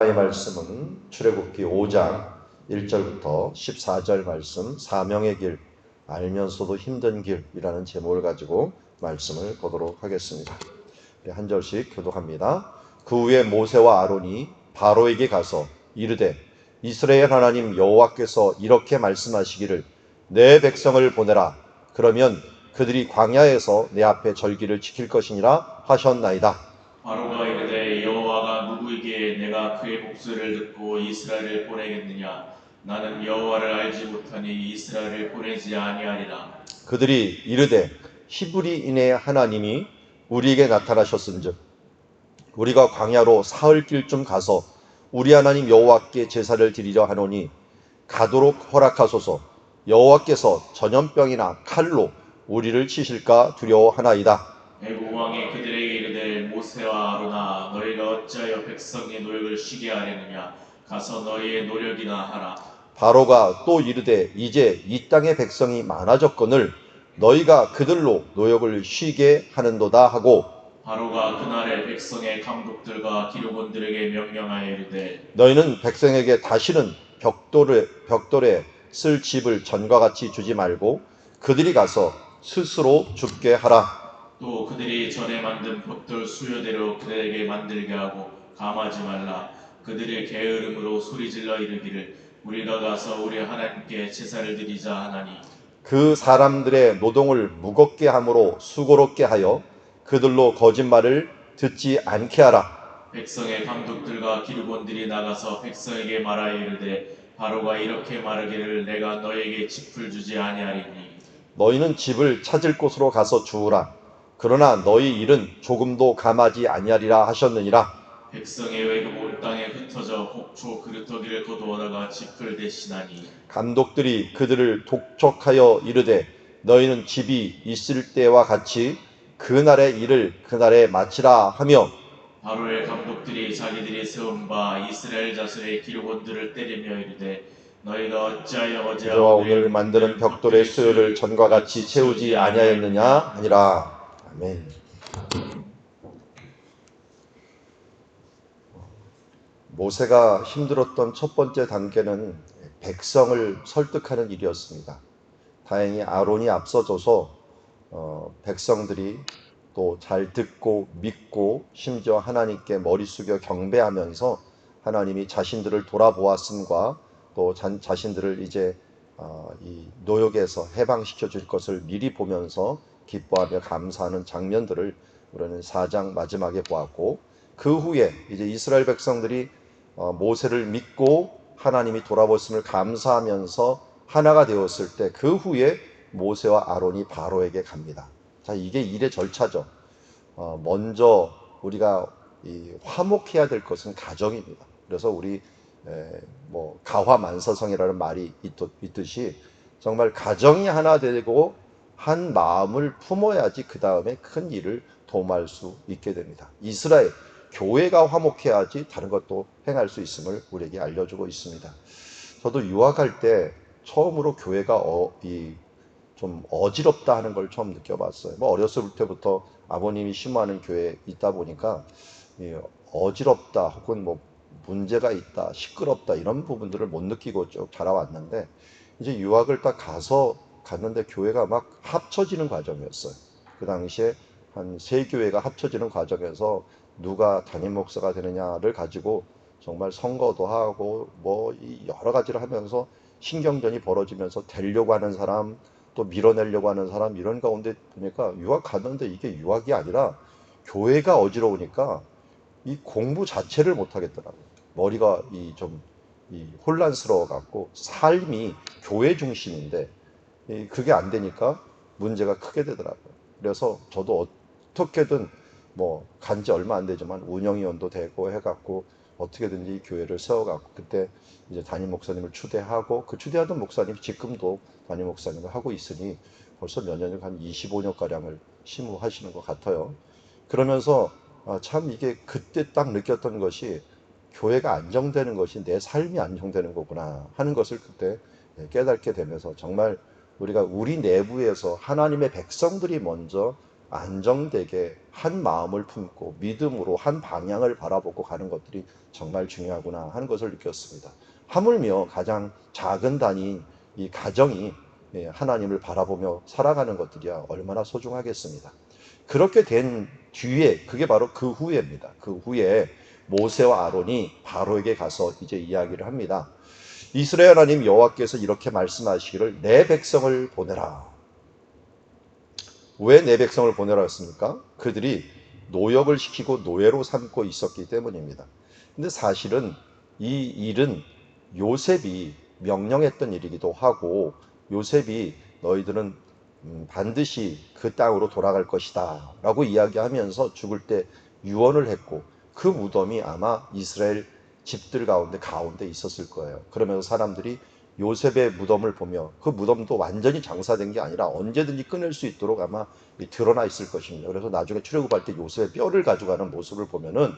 이 말씀은 출애굽기 5장 1절부터 14절 말씀, 사명의 길, 알면서도 힘든 길이라는 제목을 가지고 말씀을 보도록 하겠습니다. 한 절씩 교독합니다. 그 후에 모세와 아론이 바로에게 가서 이르되, 이스라엘 하나님 여호와께서 이렇게 말씀하시기를, 내 백성을 보내라. 그러면 그들이 광야에서 내 앞에 절기를 지킬 것이니라 하셨나이다. 바로가 이르되, 여호와가 누구에게 내가 그의 목소리를 듣고 이스라엘을 보내겠느냐? 나는 여호와를 알지 못하니 이스라엘을 보내지 아니하리라. 그들이 이르되, 히브리인의 하나님이 우리에게 나타나셨은즉 우리가 광야로 사흘 길쯤 가서 우리 하나님 여호와께 제사를 드리려 하노니 가도록 허락하소서. 여호와께서 전염병이나 칼로 우리를 치실까 두려워하나이다. 애굽 왕이 그들에게 이르되, 모세와 아론아, 너희가 어찌하여 백성의 노역을 쉬게 하려느냐? 가서 너희의 노력이나 하라. 바로가 또 이르되, 이제 이 땅의 백성이 많아졌거늘 너희가 그들로 노역을 쉬게 하는도다 하고, 바로가 그날에 백성의 감독들과 기록원들에게 명령하여 이르되, 너희는 백성에게 다시는 벽돌에 쓸 집을 전과 같이 주지 말고 그들이 가서 스스로 죽게 하라. 또 그들이 전에 만든 벽돌 수요대로 그들에게 만들게 하고 감하지 말라. 그들의 게으름으로 소리질러 이르기를, 우리가 가서 우리 하나님께 제사를 드리자 하나니, 그 사람들의 노동을 무겁게 함으로 수고롭게 하여 그들로 거짓말을 듣지 않게 하라. 백성의 감독들과 기록원들이 나가서 백성에게 말하여 이르되, 바로가 이렇게 말하기를, 내가 너에게 짚을 주지 아니하리니 너희는 집을 찾을 곳으로 가서 주우라. 그러나 너희 일은 조금도 감하지 아니하리라 하셨느니라. 백성의 외국 온 땅에 흩어져 곡초 그루터기를 거두어다가 짚을 대신하니, 감독들이 그들을 독촉하여 이르되, 너희는 집이 있을 때와 같이 그날의 일을 그날에 마치라 하며, 바로의 감독들이 자기들이 세운 바 이스라엘 자손의 기록원들을 때리며 이르되, 너희가 어찌하여 어제와 어제와 오늘 만드는 벽돌의 수요를 전과 같이 채우지 아니하였느냐 하니라. 아멘. 모세가 힘들었던 첫 번째 단계는 백성을 설득하는 일이었습니다. 다행히 아론이 앞서줘서 백성들이 또 잘 듣고 믿고 심지어 하나님께 머리 숙여 경배하면서 하나님이 자신들을 돌아보았음과 또 자신들을 이제 이 노역에서 해방시켜 줄 것을 미리 보면서 기뻐하며 감사하는 장면들을 우리는 4장 마지막에 보았고, 그 후에 이제 이스라엘 백성들이 모세를 믿고 하나님이 돌아보심을 감사하면서 하나가 되었을 때, 그 후에 모세와 아론이 바로에게 갑니다. 자, 이게 일의 절차죠. 먼저 우리가 화목해야 될 것은 가정입니다. 그래서 우리 가화만서성이라는 말이 있듯이 정말 가정이 하나 되고 한 마음을 품어야지 그 다음에 큰 일을 도모할 수 있게 됩니다. 이스라엘 교회가 화목해야지 다른 것도 행할 수 있음을 우리에게 알려주고 있습니다. 저도 유학할 때 처음으로 교회가 좀 어지럽다 하는 걸 처음 느껴봤어요. 뭐 어렸을 때부터 아버님이 심호하는 교회에 있다 보니까 어지럽다 혹은 뭐 문제가 있다, 시끄럽다 이런 부분들을 못 느끼고 쭉 자라왔는데, 이제 유학을 딱 갔는데 교회가 막 합쳐지는 과정이었어요. 그 당시에 한 세 교회가 합쳐지는 과정에서 누가 담임 목사가 되느냐를 가지고 정말 선거도 하고 뭐 여러 가지를 하면서 신경전이 벌어지면서 되려고 하는 사람, 또 밀어내려고 하는 사람, 이런 가운데 보니까 유학 갔는데 이게 유학이 아니라 교회가 어지러우니까 이 공부 자체를 못 하겠더라고요. 머리가 좀 혼란스러워 갖고, 삶이 교회 중심인데 그게 안 되니까 문제가 크게 되더라고요. 그래서 저도 어떻게든 뭐 간지 얼마 안 되지만 운영위원도 되고 해갖고 어떻게든지 교회를 세워갖고, 그때 이제 담임 목사님을 추대하고, 그 추대하던 목사님이 지금도 담임 목사님을 하고 있으니 벌써 몇 년이, 한 25년 가량을 심호하시는 것 같아요. 그러면서 참 이게 그때 딱 느꼈던 것이, 교회가 안정되는 것이 내 삶이 안정되는 거구나 하는 것을 그때 깨닫게 되면서, 정말 우리가 우리 내부에서 하나님의 백성들이 먼저 안정되게 한 마음을 품고 믿음으로 한 방향을 바라보고 가는 것들이 정말 중요하구나 하는 것을 느꼈습니다. 하물며 가장 작은 단위인 이 가정이 하나님을 바라보며 살아가는 것들이야 얼마나 소중하겠습니다. 그렇게 된 뒤에, 그게 바로 그 후에입니다. 그 후에 모세와 아론이 바로에게 가서 이제 이야기를 합니다. 이스라엘 하나님 여호와께서 이렇게 말씀하시기를 내 백성을 보내라. 왜 내 백성을 보내라 했습니까? 그들이 노역을 시키고 노예로 삼고 있었기 때문입니다. 근데 사실은 이 일은 요셉이 명령했던 일이기도 하고, 요셉이 너희들은 반드시 그 땅으로 돌아갈 것이다 라고 이야기하면서 죽을 때 유언을 했고, 그 무덤이 아마 이스라엘 집들 가운데 있었을 거예요. 그러면서 사람들이 요셉의 무덤을 보며, 그 무덤도 완전히 장사된 게 아니라 언제든지 꺼낼 수 있도록 아마 드러나 있을 것입니다. 그래서 나중에 출애굽할 때 요셉의 뼈를 가져가는 모습을 보면은,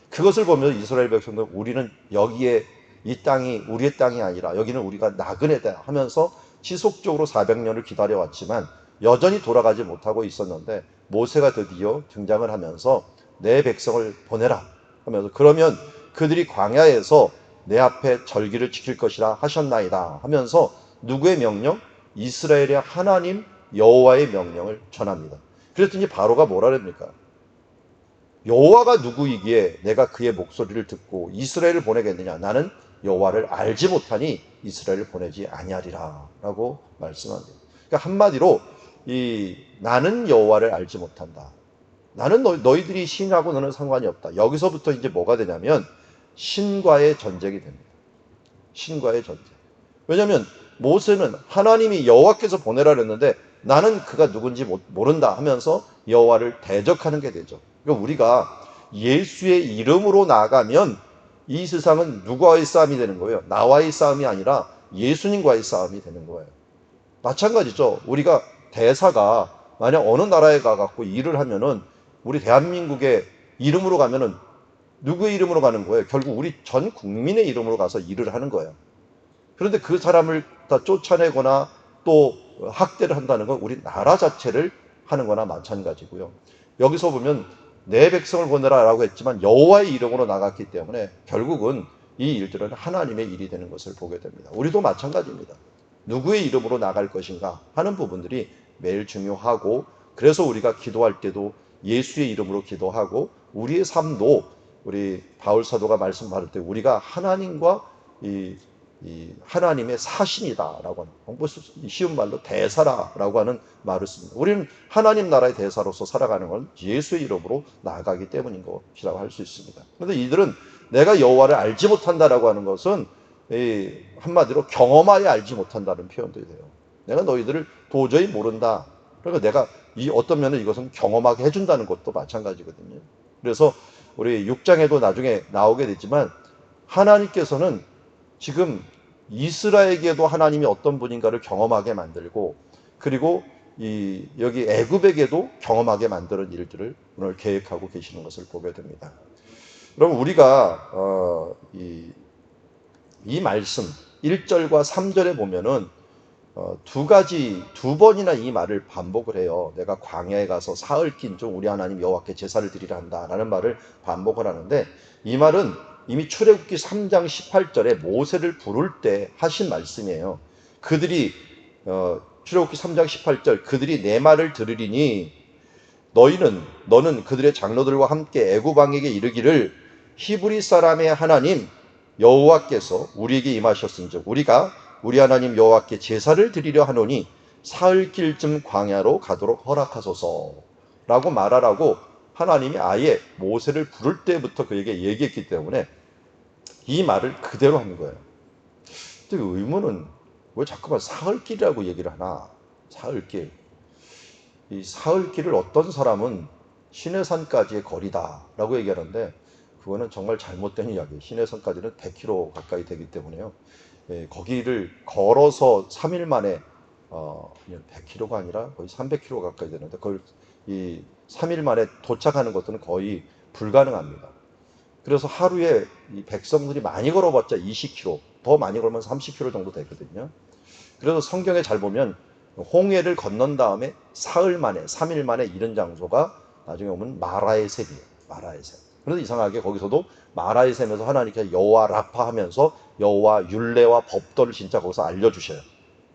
그것을 보면 이스라엘 백성들, 우리는 여기에 이 땅이 우리의 땅이 아니라 여기는 우리가 나그네다 하면서 지속적으로 400년을 기다려왔지만 여전히 돌아가지 못하고 있었는데, 모세가 드디어 등장을 하면서 내 백성을 보내라 하면서, 그러면 그들이 광야에서 내 앞에 절기를 지킬 것이라 하셨나이다 하면서 누구의 명령? 이스라엘의 하나님 여호와의 명령을 전합니다. 그랬더니 바로가 뭐라 그럽니까? 여호와가 누구이기에 내가 그의 목소리를 듣고 이스라엘을 보내겠느냐? 나는 여호와를 알지 못하니 이스라엘을 보내지 아니하리라 라고 말씀합니다. 그러니까 한마디로 나는 여호와를 알지 못한다. 나는 너희들이 신하고 너는 상관이 없다. 여기서부터 이제 뭐가 되냐면 신과의 전쟁이 됩니다. 신과의 전쟁. 왜냐하면 모세는 하나님이 여호와께서 보내라 그랬는데 나는 그가 누군지 모른다 하면서 여호와를 대적하는 게 되죠. 그러니까 우리가 예수의 이름으로 나아가면 이 세상은 누구와의 싸움이 되는 거예요? 나와의 싸움이 아니라 예수님과의 싸움이 되는 거예요. 마찬가지죠. 우리가 대사가 만약 어느 나라에 가갖고 일을 하면은, 우리 대한민국의 이름으로 가면은 누구의 이름으로 가는 거예요? 결국 우리 전 국민의 이름으로 가서 일을 하는 거예요. 그런데 그 사람을 다 쫓아내거나 또 학대를 한다는 건 우리 나라 자체를 하는 거나 마찬가지고요. 여기서 보면 내 백성을 보내라라고 했지만 여호와의 이름으로 나갔기 때문에 결국은 이 일들은 하나님의 일이 되는 것을 보게 됩니다. 우리도 마찬가지입니다. 누구의 이름으로 나갈 것인가 하는 부분들이 매일 중요하고, 그래서 우리가 기도할 때도 예수의 이름으로 기도하고, 우리의 삶도 우리 바울 사도가 말씀하실 때 우리가 하나님과 이 하나님의 사신이다라고 하는, 쉬운 말로 대사라라고 하는 말을 씁니다. 우리는 하나님 나라의 대사로서 살아가는 건 예수의 이름으로 나아가기 때문인 것이라고 할 수 있습니다. 그런데 이들은 내가 여호와를 알지 못한다라고 하는 것은 한마디로 경험하여 알지 못한다는 표현들이 돼요. 내가 너희들을 도저히 모른다. 그러니까 내가 어떤 면은 이것은 경험하게 해준다는 것도 마찬가지거든요. 그래서 우리 6장에도 나중에 나오게 되지만 하나님께서는 지금 이스라엘에게도 하나님이 어떤 분인가를 경험하게 만들고, 그리고 여기 애굽에게도 경험하게 만드는 일들을 오늘 계획하고 계시는 것을 보게 됩니다. 여러분, 우리가 이 말씀 1절과 3절에 보면은 두 번이나 이 말을 반복을 해요. 내가 광야에 가서 사흘 긴 좀 우리 하나님 여호와께 제사를 드리라 한다라는 말을 반복을 하는데, 이 말은 이미 출애굽기 3장 18절에 모세를 부를 때 하신 말씀이에요. 그들이 출애굽기 3장 18절, 그들이 내 말을 들으리니 너는 그들의 장로들과 함께 애굽 왕에게 이르기를 히브리 사람의 하나님 여호와께서 우리에게 임하셨은즉 우리가 우리 하나님 여호와께 제사를 드리려 하노니 사흘 길쯤 광야로 가도록 허락하소서라고 말하라고 하나님이 아예 모세를 부를 때부터 그에게 얘기했기 때문에 이 말을 그대로 하는 거예요. 근데 의문은 왜 자꾸만 사흘길이라고 얘기를 하나? 사흘길. 이 사흘길을 어떤 사람은 시내산까지의 거리다라고 얘기하는데, 그거는 정말 잘못된 이야기예요. 시내산까지는 100km 가까이 되기 때문에요. 거기를 걸어서 3일 만에 100km가 아니라 거의 300km 가까이 되는데, 그걸 3일 만에 도착하는 것들은 거의 불가능합니다. 그래서 하루에 이 백성들이 많이 걸어봤자 20km, 더 많이 걸으면 30km 정도 되거든요. 그래서 성경에 잘 보면 홍해를 건넌 다음에 사흘 만에 3일 만에 이른 장소가 나중에 오면 마라의 샘이에요. 마라의 샘. 그런데 이상하게 거기서도 마라의 샘에서 하나님께서 여호와 라파 하면서 여호와 율례와 법도를 진짜 거기서 알려주셔요.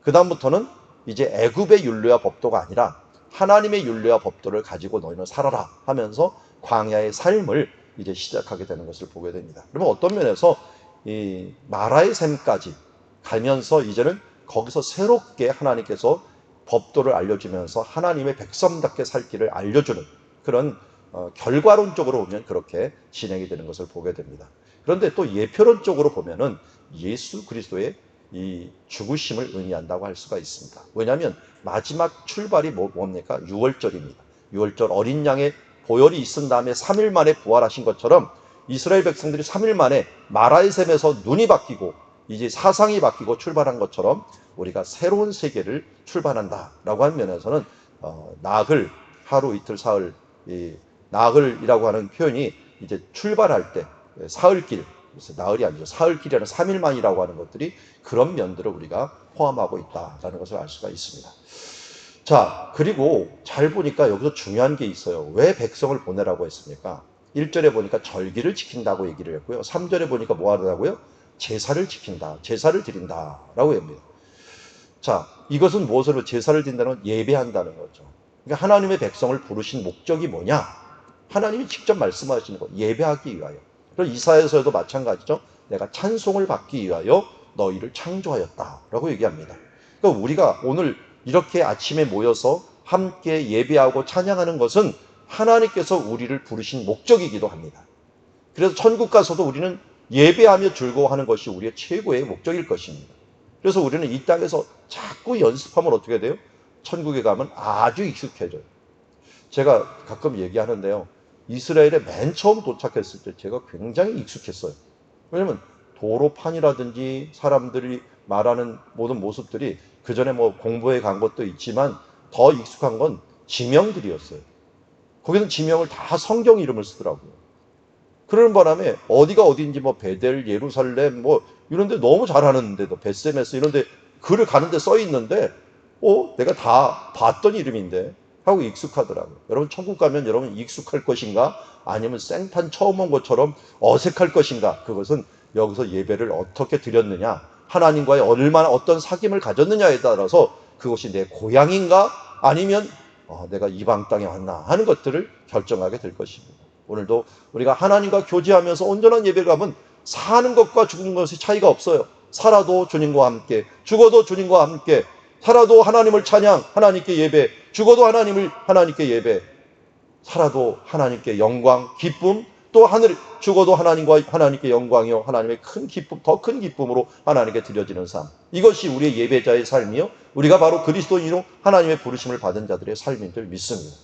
그 다음부터는 이제 애굽의 율례와 법도가 아니라 하나님의 율례와 법도를 가지고 너희는 살아라 하면서 광야의 삶을 이제 시작하게 되는 것을 보게 됩니다. 그러면 어떤 면에서 이 마라의 샘까지 가면서 이제는 거기서 새롭게 하나님께서 법도를 알려주면서 하나님의 백성답게 살 길을 알려주는 그런 결과론적으로 보면 그렇게 진행이 되는 것을 보게 됩니다. 그런데 또 예표론적으로 보면은 예수 그리스도의 이 죽으심을 의미한다고 할 수가 있습니다. 왜냐하면 마지막 출발이 뭡니까? 6월절입니다. 6월절 어린 양의 보혈이 있은 다음에 3일 만에 부활하신 것처럼 이스라엘 백성들이 3일 만에 마라의 샘에서 눈이 바뀌고 이제 사상이 바뀌고 출발한 것처럼 우리가 새로운 세계를 출발한다라고 하는 면에서는 나흘, 하루, 이틀, 사흘, 이 나흘이라고 하는 표현이 이제 출발할 때 사흘길, 나흘이 아니죠. 사흘길이라는 3일만이라고 하는 것들이 그런 면들을 우리가 포함하고 있다라는 것을 알 수가 있습니다. 자, 그리고 잘 보니까 여기서 중요한 게 있어요. 왜 백성을 보내라고 했습니까? 1절에 보니까 절기를 지킨다고 얘기를 했고요. 3절에 보니까 뭐 하더라고요? 제사를 지킨다, 제사를 드린다라고 합니다. 자, 이것은 무엇으로 제사를 드린다는 건 예배한다는 거죠. 그러니까 하나님의 백성을 부르신 목적이 뭐냐? 하나님이 직접 말씀하시는 거, 예배하기 위하여. 그리고 이사야서에도 마찬가지죠. 내가 찬송을 받기 위하여 너희를 창조하였다라고 얘기합니다. 그러니까 우리가 오늘 이렇게 아침에 모여서 함께 예배하고 찬양하는 것은 하나님께서 우리를 부르신 목적이기도 합니다. 그래서 천국 가서도 우리는 예배하며 즐거워하는 것이 우리의 최고의 목적일 것입니다. 그래서 우리는 이 땅에서 자꾸 연습하면 어떻게 돼요? 천국에 가면 아주 익숙해져요. 제가 가끔 얘기하는데요. 이스라엘에 맨 처음 도착했을 때 제가 굉장히 익숙했어요. 왜냐면 도로판이라든지 사람들이 말하는 모든 모습들이 그 전에 뭐 공부해 간 것도 있지만 더 익숙한 건 지명들이었어요. 거기는 지명을 다 성경 이름을 쓰더라고요. 그러는 바람에 어디가 어디인지 뭐 베델, 예루살렘 뭐 이런 데 너무 잘하는데도 베세메스 이런 데 글을 가는데 써 있는데 내가 다 봤던 이름인데 하고 익숙하더라고요. 여러분 천국 가면 여러분 익숙할 것인가? 아니면 생판 처음 온 것처럼 어색할 것인가? 그것은 여기서 예배를 어떻게 드렸느냐? 하나님과의 얼마나 어떤 사귐을 가졌느냐에 따라서 그것이 내 고향인가? 아니면 내가 이방 땅에 왔나? 하는 것들을 결정하게 될 것입니다. 오늘도 우리가 하나님과 교제하면서 온전한 예배를 하면 사는 것과 죽는 것이 차이가 없어요. 살아도 주님과 함께, 죽어도 주님과 함께, 살아도 하나님을 찬양, 하나님께 예배, 죽어도 하나님께 예배, 살아도 하나님께 영광, 기쁨, 또 죽어도 하나님께 영광이요, 하나님의 큰 기쁨, 더 큰 기쁨으로 하나님께 드려지는 삶. 이것이 우리의 예배자의 삶이요, 우리가 바로 그리스도인으로 하나님의 부르심을 받은 자들의 삶인 줄 믿습니다.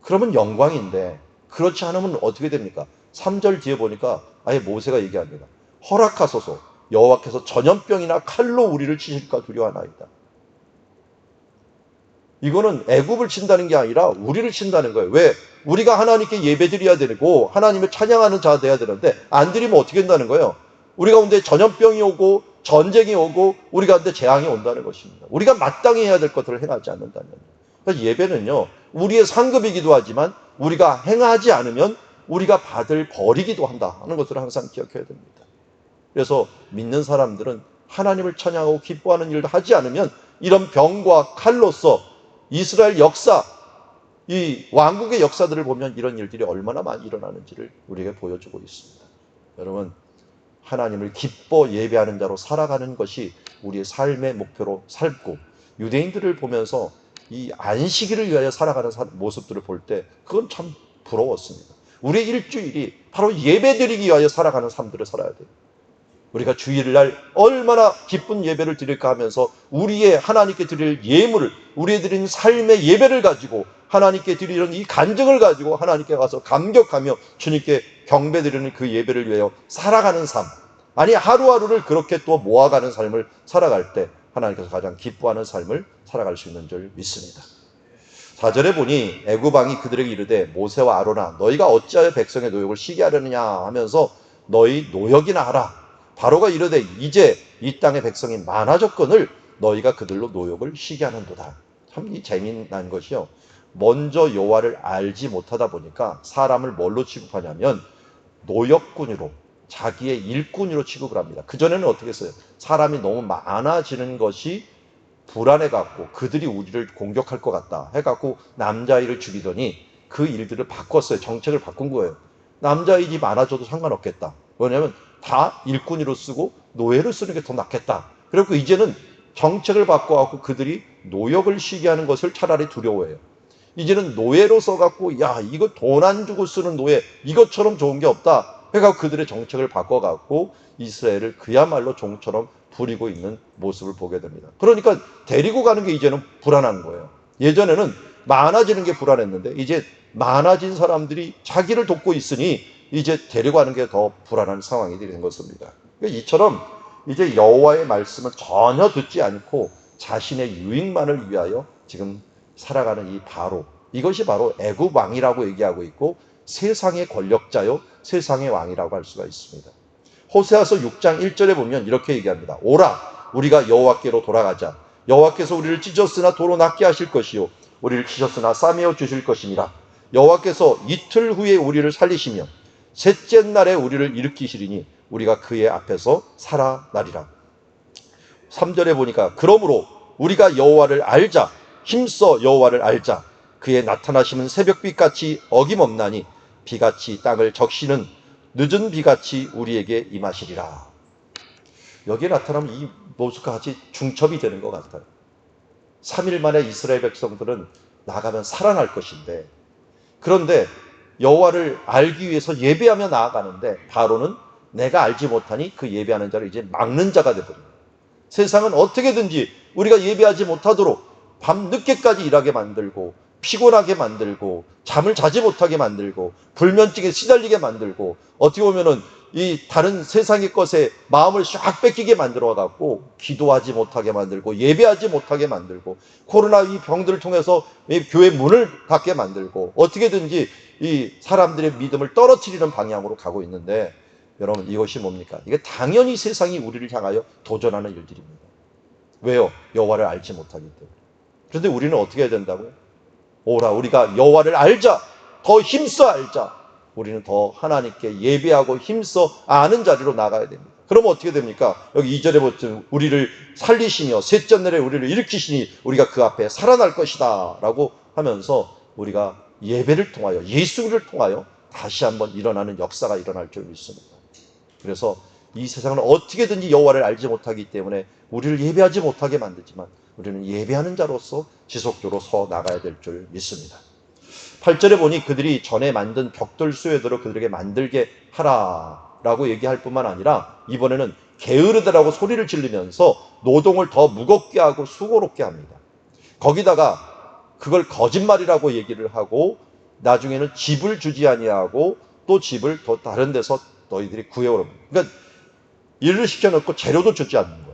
그러면 영광인데 그렇지 않으면 어떻게 됩니까? 3절 뒤에 보니까 아예 모세가 얘기합니다. 허락하소서 여호와께서 전염병이나 칼로 우리를 치실까 두려워하나이다. 이거는 애굽을 친다는 게 아니라 우리를 친다는 거예요. 왜? 우리가 하나님께 예배드려야 되고 하나님을 찬양하는 자가 돼야 되는데 안 드리면 어떻게 된다는 거예요? 우리 가운데 전염병이 오고 전쟁이 오고 우리 가운데 재앙이 온다는 것입니다. 우리가 마땅히 해야 될 것들을 행하지 않는다면. 그래서 예배는요, 우리의 상급이기도 하지만 우리가 행하지 않으면 우리가 받을 벌이기도 한다 하는 것들을 항상 기억해야 됩니다. 그래서 믿는 사람들은 하나님을 찬양하고 기뻐하는 일을 하지 않으면 이런 병과 칼로서 이스라엘 역사, 이 왕국의 역사들을 보면 이런 일들이 얼마나 많이 일어나는지를 우리에게 보여주고 있습니다. 여러분, 하나님을 기뻐 예배하는 자로 살아가는 것이 우리의 삶의 목표로 살고, 유대인들을 보면서 이 안식일을 위하여 살아가는 모습들을 볼 때 그건 참 부러웠습니다. 우리의 일주일이 바로 예배드리기 위하여 살아가는 삶들을 살아야 돼요. 우리가 주일날 얼마나 기쁜 예배를 드릴까 하면서 우리의 하나님께 드릴 예물을, 우리의 드린 삶의 예배를 가지고 하나님께 드리는 이 간증을 가지고 하나님께 가서 감격하며 주님께 경배드리는 그 예배를 위하여 살아가는 삶, 아니 하루하루를 그렇게 또 모아가는 삶을 살아갈 때 하나님께서 가장 기뻐하는 삶을 살아갈 수 있는 줄 믿습니다. 4절에 보니 애굽 왕이 그들에게 이르되 모세와 아론아 너희가 어찌하여 백성의 노역을 쉬게 하려느냐 하면서 너희 노역이나 하라. 바로가 이르되 이제 이 땅의 백성이 많아졌거늘 너희가 그들로 노역을 쉬게 하는도다. 참 이 재미난 것이요. 먼저 여호와를 알지 못하다 보니까 사람을 뭘로 취급하냐면 노역꾼으로, 자기의 일꾼으로 취급을 합니다. 그전에는 어떻게 했어요? 사람이 너무 많아지는 것이 불안해갖고 그들이 우리를 공격할 것 같다 해갖고 남자아이를 죽이더니 그 일들을 바꿨어요. 정책을 바꾼 거예요. 남자아이들이 많아져도 상관없겠다. 왜냐하면 다 일꾼으로 쓰고 노예를 쓰는 게 더 낫겠다. 그리고 이제는 정책을 바꿔갖고 그들이 노역을 쉬게 하는 것을 차라리 두려워해요. 이제는 노예로 써갖고 야 이거 돈 안 주고 쓰는 노예 이것처럼 좋은 게 없다 해갖고 그들의 정책을 바꿔갖고 이스라엘을 그야말로 종처럼 부리고 있는 모습을 보게 됩니다. 그러니까 데리고 가는 게 이제는 불안한 거예요. 예전에는 많아지는 게 불안했는데 이제 많아진 사람들이 자기를 돕고 있으니 이제 데려가는 게 더 불안한 상황이 되는 것입니다. 이처럼 이제 여호와의 말씀을 전혀 듣지 않고 자신의 유익만을 위하여 지금 살아가는 이 바로, 이것이 바로 애굽 왕이라고 얘기하고 있고 세상의 권력자요 세상의 왕이라고 할 수가 있습니다. 호세아서 6장 1절에 보면 이렇게 얘기합니다. 오라 우리가 여호와께로 돌아가자. 여호와께서 우리를 찢었으나 도로 낫게 하실 것이요 우리를 치셨으나 싸매어 주실 것이니라. 여호와께서 이틀 후에 우리를 살리시며 셋째 날에 우리를 일으키시리니 우리가 그의 앞에서 살아나리라. 3절에 보니까 그러므로 우리가 여호와를 알자. 힘써 여호와를 알자. 그의 나타나심은 새벽빛같이 어김없나니 비같이 땅을 적시는 늦은 비같이 우리에게 임하시리라. 여기에 나타나면 이 모습과 같이 중첩이 되는 것 같아요. 3일 만에 이스라엘 백성들은 나가면 살아날 것인데, 그런데 여호와를 알기 위해서 예배하며 나아가는데 바로는 내가 알지 못하니 그 예배하는 자를 이제 막는 자가 되버립니다. 세상은 어떻게든지 우리가 예배하지 못하도록 밤늦게까지 일하게 만들고 피곤하게 만들고 잠을 자지 못하게 만들고 불면증에 시달리게 만들고 어떻게 보면은 이 다른 세상의 것에 마음을 쫙 뺏기게 만들어 갖고 기도하지 못하게 만들고 예배하지 못하게 만들고 코로나 이 병들을 통해서 교회 문을 닫게 만들고 어떻게든지 이 사람들의 믿음을 떨어뜨리는 방향으로 가고 있는데, 여러분 이것이 뭡니까? 이게 당연히 세상이 우리를 향하여 도전하는 일들입니다. 왜요? 여호와를 알지 못하기 때문에. 그런데 우리는 어떻게 해야 된다고요? 오라 우리가 여호와를 알자. 더 힘써 알자. 우리는 더 하나님께 예배하고 힘써 아는 자리로 나가야 됩니다. 그러면 어떻게 됩니까? 여기 2절에 보면 우리를 살리시며 셋째 날에 우리를 일으키시니 우리가 그 앞에 살아날 것이다 라고 하면서 우리가 예배를 통하여 예수를 통하여 다시 한번 일어나는 역사가 일어날 줄 믿습니다. 그래서 이 세상은 어떻게든지 여호와를 알지 못하기 때문에 우리를 예배하지 못하게 만들지만 우리는 예배하는 자로서 지속적으로 서 나가야 될 줄 믿습니다. 8절에 보니 그들이 전에 만든 벽돌 수요대로 그들에게 만들게 하라라고 얘기할 뿐만 아니라 이번에는 게으르다라고 소리를 지르면서 노동을 더 무겁게 하고 수고롭게 합니다. 거기다가 그걸 거짓말이라고 얘기를 하고 나중에는 집을 주지 아니하고 또 집을 또 다른 데서 너희들이 구해오라. 그러니까 일을 시켜놓고 재료도 주지 않는 거예요.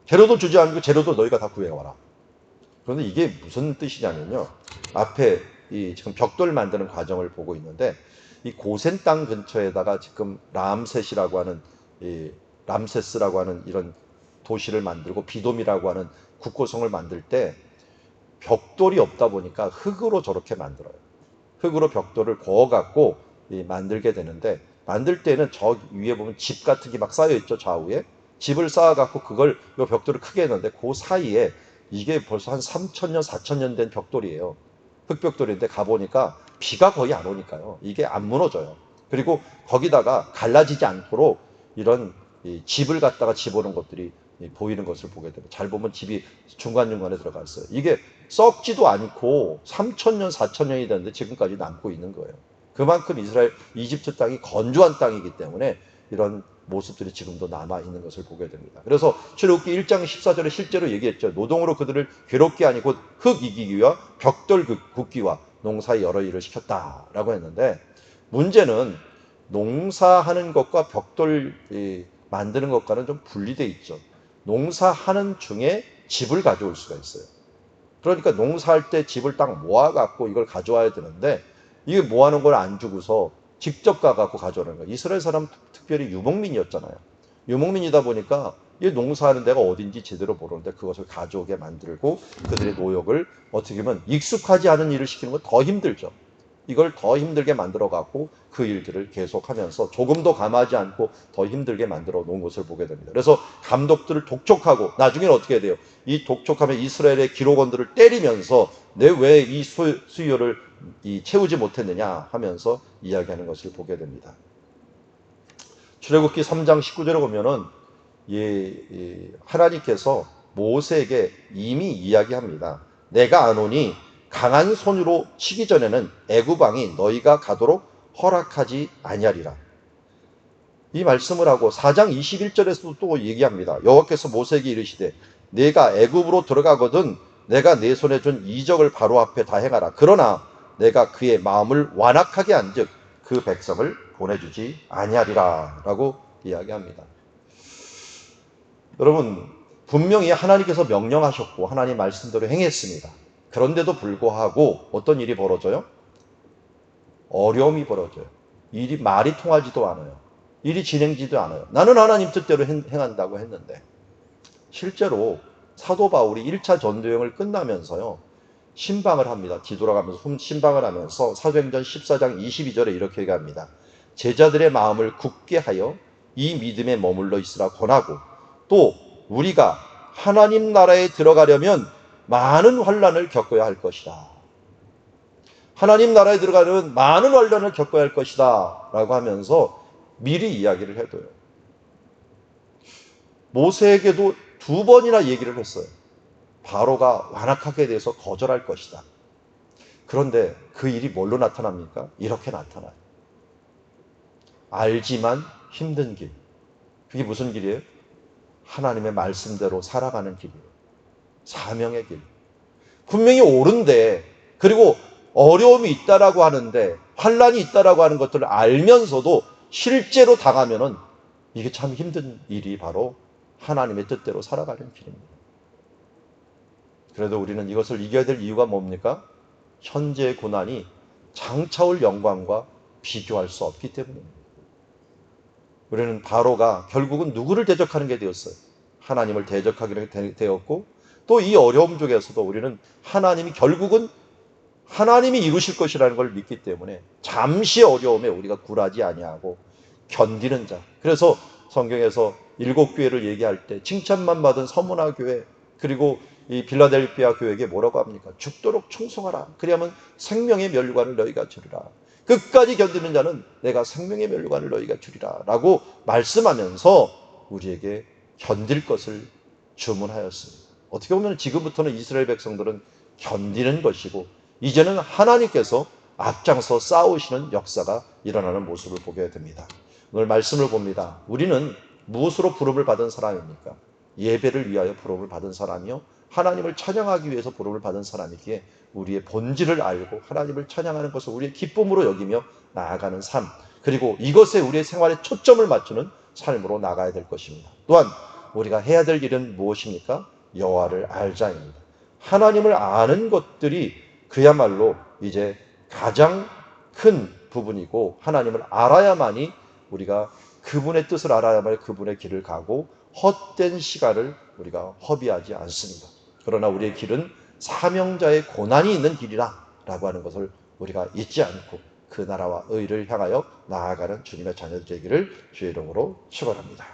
재료도 주지 않고 재료도 너희가 다 구해와라. 그런데 이게 무슨 뜻이냐면요. 앞에 이 지금 벽돌 만드는 과정을 보고 있는데 이 고센 땅 근처에다가 지금 람셋이라고 하는 이 람세스라고 하는 이런 도시를 만들고 비돔이라고 하는 국고성을 만들 때 벽돌이 없다 보니까 흑으로 저렇게 만들어요. 흑으로 벽돌을 구워갖고 만들게 되는데 만들 때는 저 위에 보면 집 같은 게 막 쌓여 있죠. 좌우에 집을 쌓아갖고 그걸 요 벽돌을 크게 했는데 그 사이에 이게 벌써 한 3,000년 4,000년 된 벽돌이에요. 흑벽돌인데 가보니까 비가 거의 안 오니까요. 이게 안 무너져요. 그리고 거기다가 갈라지지 않도록 이런 집을 갖다가 집어넣은 것들이 보이는 것을 보게 됩니다. 잘 보면 집이 중간중간에 들어가 있어요. 이게 썩지도 않고 3,000년 4,000년이 됐는데 지금까지 남고 있는 거예요. 그만큼 이스라엘 이집트 땅이 건조한 땅이기 때문에 이런 모습들이 지금도 남아있는 것을 보게 됩니다. 그래서 출애굽기 1장 14절에 실제로 얘기했죠. 노동으로 그들을 괴롭게 하니 곧 흙 이기기와 벽돌 굽기와 농사의 여러 일을 시켰다라고 했는데, 문제는 농사하는 것과 벽돌 만드는 것과는 좀 분리되어 있죠. 농사하는 중에 집을 가져올 수가 있어요. 그러니까 농사할 때 집을 딱 모아갖고 이걸 가져와야 되는데 이게 모아놓은 걸 안 주고서 직접 가갖고 가져오는 거예요. 이스라엘 사람 특별히 유목민이었잖아요. 유목민이다 보니까 이 농사하는 데가 어딘지 제대로 모르는데 그것을 가져오게 만들고 그들의 노역을 어떻게 보면 익숙하지 않은 일을 시키는 건 더 힘들죠. 이걸 더 힘들게 만들어 갖고 그 일들을 계속하면서 조금도 감하지 않고 더 힘들게 만들어 놓은 것을 보게 됩니다. 그래서 감독들을 독촉하고 나중에는 어떻게 돼요? 이 독촉하면 이스라엘의 기록원들을 때리면서 내 왜 이 수요를 채우지 못했느냐 하면서 이야기하는 것을 보게 됩니다. 출애굽기 3장 19절에 보면은 하나님께서 모세에게 이미 이야기합니다. 내가 아노니 강한 손으로 치기 전에는 애굽 왕이 너희가 가도록 허락하지 아니하리라. 이 말씀을 하고 4장 21절에서도 또 얘기합니다. 여호와께서 모세에게 이르시되 내가 애굽으로 들어가거든 내가 내 손에 준 이적을 바로 앞에 다 행하라. 그러나 내가 그의 마음을 완악하게 한즉 그 백성을 보내주지 아니하리라 라고 이야기합니다. 여러분, 분명히 하나님께서 명령하셨고 하나님 말씀대로 행했습니다. 그런데도 불구하고 어떤 일이 벌어져요? 어려움이 벌어져요. 말이 통하지도 않아요. 일이 진행지도 않아요. 나는 하나님 뜻대로 행한다고 했는데 실제로 사도 바울이 1차 전도여행을 끝나면서요. 신방을 합니다. 뒤돌아가면서 신방을 하면서 사도행전 14장 22절에 이렇게 얘기합니다. 제자들의 마음을 굳게 하여 이 믿음에 머물러 있으라 권하고 또 우리가 하나님 나라에 들어가려면 많은 환난을 겪어야 할 것이다. 하나님 나라에 들어가려면 많은 환난을 겪어야 할 것이다 라고 하면서 미리 이야기를 해둬요. 모세에게도 2번이나 얘기를 했어요. 바로가 완악하게 대해서 거절할 것이다. 그런데 그 일이 뭘로 나타납니까? 이렇게 나타나요. 알지만 힘든 길. 그게 무슨 길이에요? 하나님의 말씀대로 살아가는 길이에요. 사명의 길. 분명히 옳은데 그리고 어려움이 있다라고 하는데 환난이 있다라고 하는 것들을 알면서도 실제로 당하면은 이게 참 힘든 일이 바로 하나님의 뜻대로 살아가는 길입니다. 그래도 우리는 이것을 이겨야 될 이유가 뭡니까? 현재의 고난이 장차올 영광과 비교할 수 없기 때문입니다. 우리는 바로가 결국은 누구를 대적하는 게 되었어요? 하나님을 대적하게 되었고 또 이 어려움 중에서도 우리는 하나님이 결국은 하나님이 이루실 것이라는 걸 믿기 때문에 잠시 어려움에 우리가 굴하지 아니하고 견디는 자. 그래서 성경에서 7교회를 얘기할 때 칭찬만 받은 서문화 교회 그리고 이 빌라델피아 교회에게 뭐라고 합니까? 죽도록 충성하라. 그리하면 생명의 멸류관을 너희가 주리라. 끝까지 견디는 자는 내가 생명의 멸류관을 너희가 주리라 라고 말씀하면서 우리에게 견딜 것을 주문하였습니다. 어떻게 보면 지금부터는 이스라엘 백성들은 견디는 것이고 이제는 하나님께서 앞장서 싸우시는 역사가 일어나는 모습을 보게 됩니다. 오늘 말씀을 봅니다. 우리는 무엇으로 부름을 받은 사람입니까? 예배를 위하여 부름을 받은 사람이요. 하나님을 찬양하기 위해서 부름을 받은 사람이기에 우리의 본질을 알고 하나님을 찬양하는 것을 우리의 기쁨으로 여기며 나아가는 삶, 그리고 이것에 우리의 생활에 초점을 맞추는 삶으로 나가야 될 것입니다. 또한 우리가 해야 될 일은 무엇입니까? 여호와를 알자입니다. 하나님을 아는 것들이 그야말로 이제 가장 큰 부분이고 하나님을 알아야만이 우리가 그분의 뜻을 알아야만 그분의 길을 가고 헛된 시간을 우리가 허비하지 않습니다. 그러나 우리의 길은 사명자의 고난이 있는 길이라 라고 하는 것을 우리가 잊지 않고 그 나라와 의를 향하여 나아가는 주님의 자녀들 되기를 주의 이름으로 축원합니다.